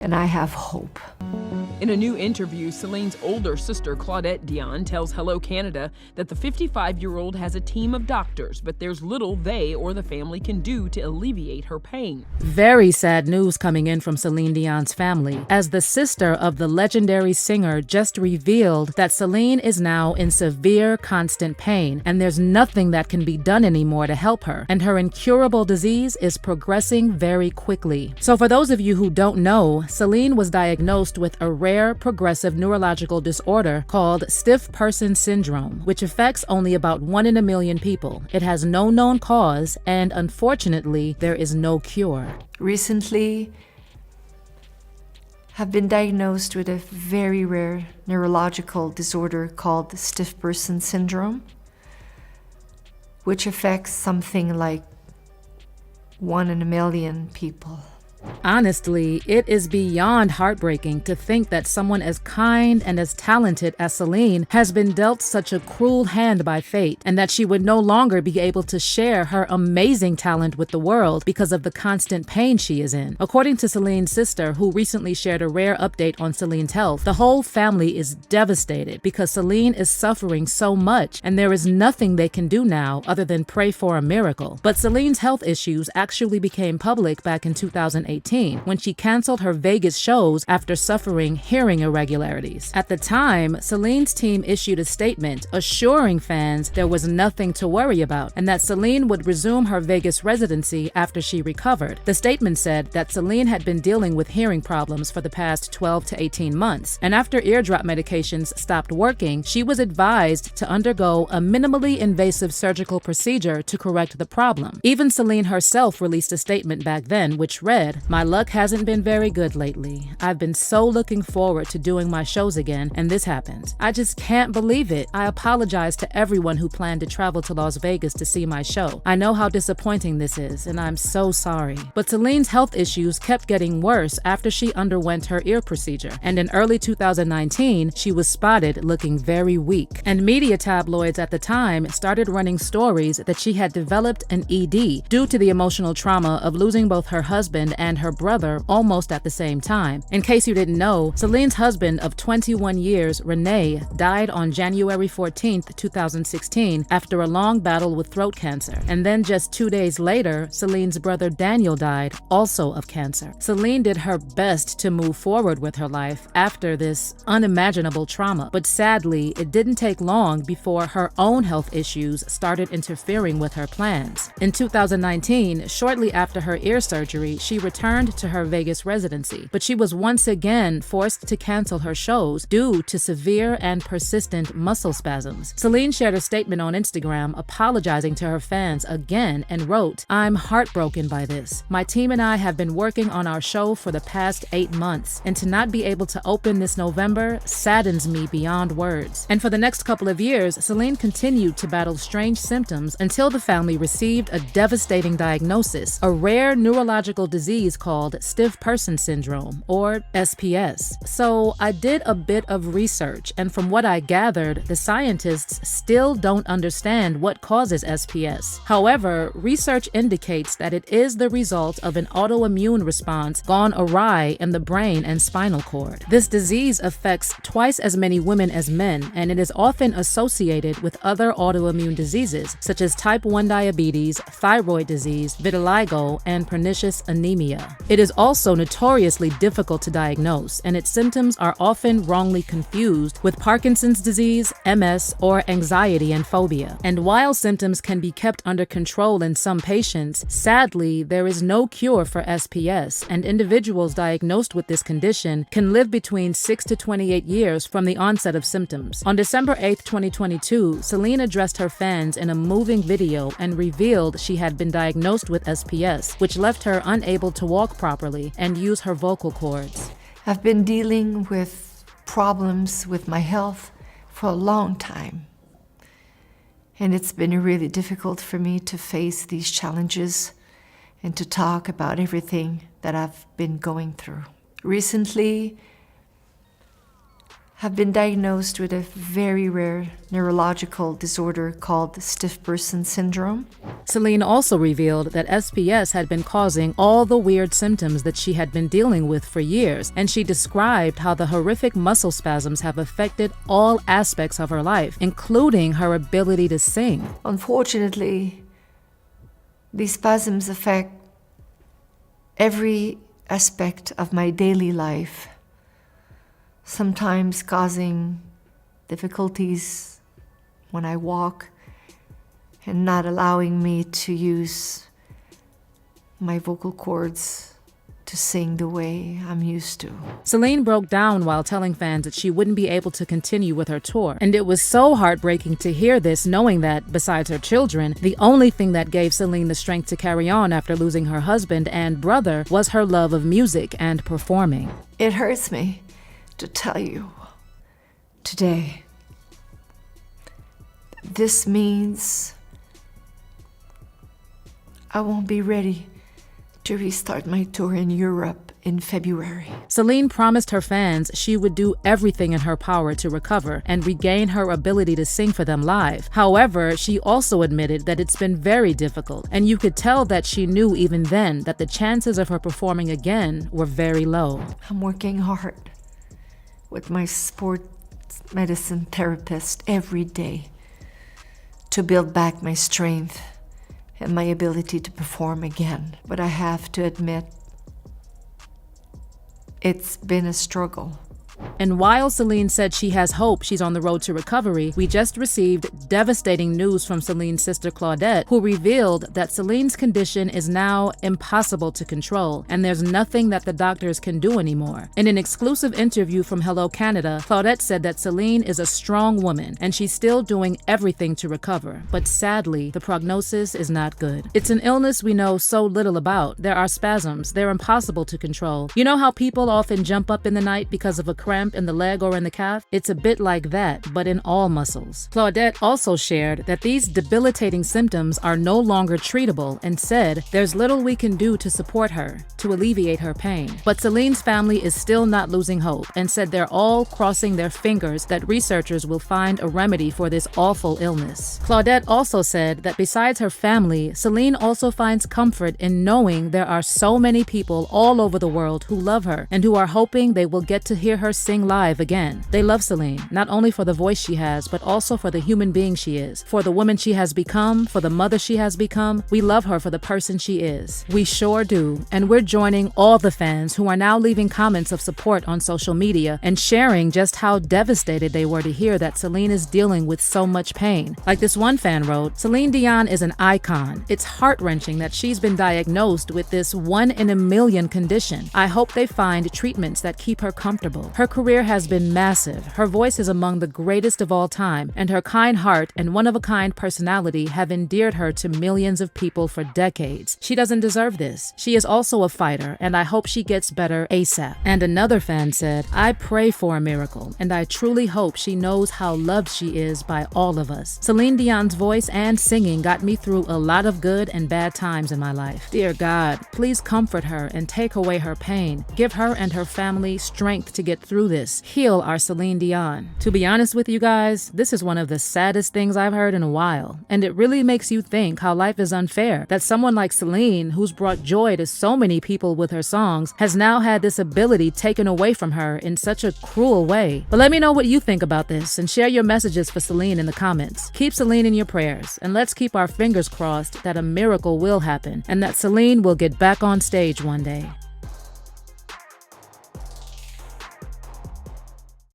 and I have hope. In a new interview, Celine's older sister, Claudette Dion, tells Hello Canada that the 55-year-old has a team of doctors, but there's little they or the family can do to alleviate her pain. Very sad news coming in from Celine Dion's family, as the sister of the legendary singer just revealed that Celine is now in severe, constant pain, and there's nothing that can be done anymore to help her, and her incurable disease is progressing very quickly. So for those of you who don't know, Celine was diagnosed with a rare progressive neurological disorder called stiff person syndrome, which affects only about 1 in a million people. It has no known cause, and unfortunately, there is no cure. Recently, have been diagnosed with a very rare neurological disorder called stiff person syndrome, which affects something like 1 in a million people. Honestly, it is beyond heartbreaking to think that someone as kind and as talented as Celine has been dealt such a cruel hand by fate, and that she would no longer be able to share her amazing talent with the world because of the constant pain she is in. According to Celine's sister, who recently shared a rare update on Celine's health, the whole family is devastated because Celine is suffering so much, and there is nothing they can do now other than pray for a miracle. But Celine's health issues actually became public back in 2018, when she canceled her Vegas shows after suffering hearing irregularities. At the time, Celine's team issued a statement assuring fans there was nothing to worry about and that Celine would resume her Vegas residency after she recovered. The statement said that Celine had been dealing with hearing problems for the past 12 to 18 months, and after eardrop medications stopped working, she was advised to undergo a minimally invasive surgical procedure to correct the problem. Even Celine herself released a statement back then which read, "My luck hasn't been very good lately. I've been so looking forward to doing my shows again, and this happened. I just can't believe it. I apologize to everyone who planned to travel to Las Vegas to see my show. I know how disappointing this is, and I'm so sorry." But Celine's health issues kept getting worse after she underwent her ear procedure, and in early 2019, she was spotted looking very weak. And media tabloids at the time started running stories that she had developed an ED due to the emotional trauma of losing both her husband and her brother almost at the same time. In case you didn't know, Celine's husband of 21 years, Rene, died on January 14, 2016 after a long battle with throat cancer. And then just 2 days later, Celine's brother Daniel died, also of cancer. Celine did her best to move forward with her life after this unimaginable trauma, but sadly, it didn't take long before her own health issues started interfering with her plans. In 2019, shortly after her ear surgery, she returned to her Vegas residency, but she was once again forced to cancel her shows due to severe and persistent muscle spasms. Celine shared a statement on Instagram apologizing to her fans again and wrote, "I'm heartbroken by this. My team and I have been working on our show for the past 8 months, and to not be able to open this November saddens me beyond words." And for the next couple of years, Celine continued to battle strange symptoms until the family received a devastating diagnosis, a rare neurological disease called stiff person syndrome, or SPS. So I did a bit of research, and from what I gathered, the scientists still don't understand what causes SPS. However, research indicates that it is the result of an autoimmune response gone awry in the brain and spinal cord. This disease affects twice as many women as men, and it is often associated with other autoimmune diseases such as type 1 diabetes, thyroid disease, vitiligo, and pernicious anemia. It is also notoriously difficult to diagnose, and its symptoms are often wrongly confused with Parkinson's disease, MS, or anxiety and phobia. And while symptoms can be kept under control in some patients, sadly, there is no cure for SPS, and individuals diagnosed with this condition can live between 6 to 28 years from the onset of symptoms. On December 8, 2022, Celine addressed her fans in a moving video and revealed she had been diagnosed with SPS, which left her unable to walk properly and use her vocal cords. I've been dealing with problems with my health for a long time, and it's been really difficult for me to face these challenges and to talk about everything that I've been going through. Recently, have been diagnosed with a very rare neurological disorder called stiff person syndrome. Celine also revealed that SPS had been causing all the weird symptoms that she had been dealing with for years, and she described how the horrific muscle spasms have affected all aspects of her life, including her ability to sing. Unfortunately, these spasms affect every aspect of my daily life, sometimes causing difficulties when I walk and not allowing me to use my vocal cords to sing the way I'm used to. Celine broke down while telling fans that she wouldn't be able to continue with her tour. And it was so heartbreaking to hear this, knowing that, besides her children, the only thing that gave Celine the strength to carry on after losing her husband and brother was her love of music and performing. It hurts me to tell you today. This means I won't be ready to restart my tour in Europe in February. Celine promised her fans she would do everything in her power to recover and regain her ability to sing for them live. However, she also admitted that it's been very difficult, and you could tell that she knew even then that the chances of her performing again were very low. I'm working hard with my sports medicine therapist every day to build back my strength and my ability to perform again. But I have to admit, it's been a struggle. And while Celine said she has hope she's on the road to recovery, we just received devastating news from Celine's sister Claudette, who revealed that Celine's condition is now impossible to control, and there's nothing that the doctors can do anymore. In an exclusive interview from Hello Canada, Claudette said that Celine is a strong woman, and she's still doing everything to recover. But sadly, the prognosis is not good. It's an illness we know so little about. There are spasms. They're impossible to control. You know how people often jump up in the night because of a cramp in the leg or in the calf? It's a bit like that, but in all muscles. Claudette also shared that these debilitating symptoms are no longer treatable and said there's little we can do to support her, to alleviate her pain. But Celine's family is still not losing hope and said they're all crossing their fingers that researchers will find a remedy for this awful illness. Claudette also said that besides her family, Celine also finds comfort in knowing there are so many people all over the world who love her and who are hoping they will get to hear her sing live again. They love Celine, not only for the voice she has, but also for the human being she is, for the woman she has become, for the mother she has become. We love her for the person she is. We sure do. And we're joining all the fans who are now leaving comments of support on social media and sharing just how devastated they were to hear that Celine is dealing with so much pain. Like this one fan wrote, "Celine Dion is an icon. It's heart-wrenching that she's been diagnosed with this 1 in a million condition. I hope they find treatments that keep her comfortable. Her career has been massive. Her voice is among the greatest of all time, and her kind heart and one-of-a-kind personality have endeared her to millions of people for decades. She doesn't deserve this. She is also a fighter, and I hope she gets better ASAP." And another fan said, "I pray for a miracle, and I truly hope she knows how loved she is by all of us. Celine Dion's voice and singing got me through a lot of good and bad times in my life. Dear God, please comfort her and take away her pain. Give her and her family strength to get through this. Heal our Celine Dion." To be honest with you guys, this is one of the saddest things I've heard in a while, and it really makes you think how life is unfair, that someone like Celine, who's brought joy to so many people with her songs, has now had this ability taken away from her in such a cruel way. But let me know what you think about this and share your messages for Celine in the comments. Keep Celine in your prayers, and let's keep our fingers crossed that a miracle will happen and that Celine will get back on stage one day.